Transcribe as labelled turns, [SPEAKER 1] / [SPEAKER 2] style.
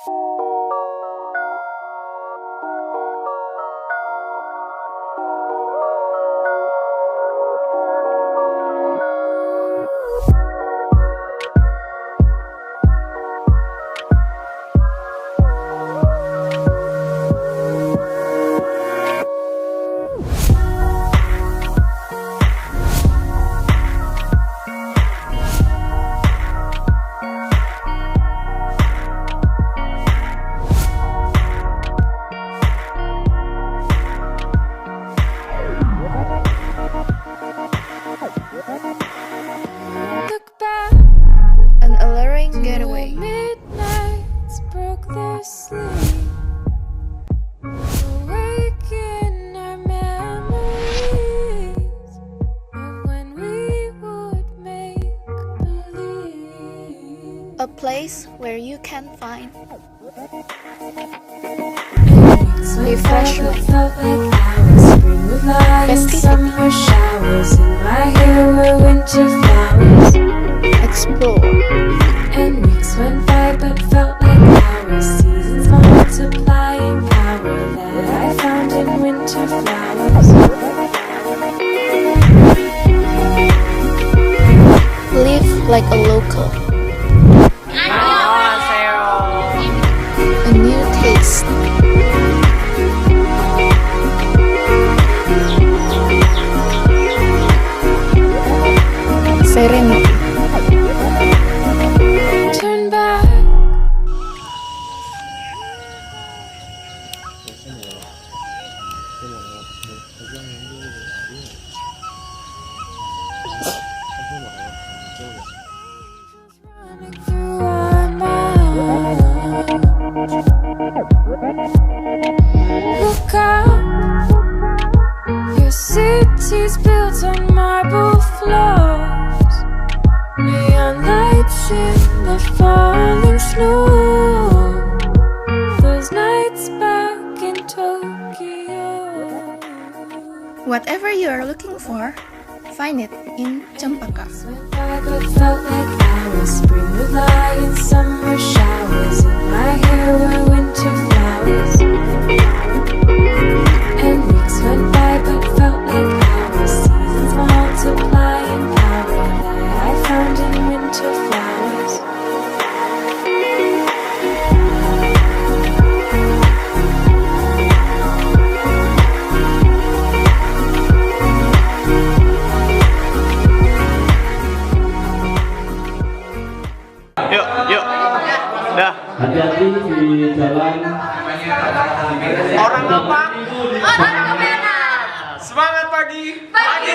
[SPEAKER 1] A place where you can find refreshment, festivity, explore,
[SPEAKER 2] and weeks went by but felt like hours. Seasons multiplying power that I found in winter flowers.
[SPEAKER 1] live like a local. A new taste. Serenity.
[SPEAKER 2] Turn back. Running through our minds. Look up. Your city's built on marble floors. Neon lights in the falling snow. Those nights back in Tokyo.
[SPEAKER 1] Whatever you are looking for, find it in Cempaka.
[SPEAKER 2] Went by but felt like hours. Spring would lie in summer showers. In my hair were winter flowers. And weeks went by but felt like hours. Seasons multiplying power that I found in winter flowers.
[SPEAKER 3] Yuk. Dah.
[SPEAKER 4] Hati-hati di jalan.
[SPEAKER 3] Orang apa?
[SPEAKER 5] Orang kebenar.
[SPEAKER 3] Semangat pagi.
[SPEAKER 5] Pagi.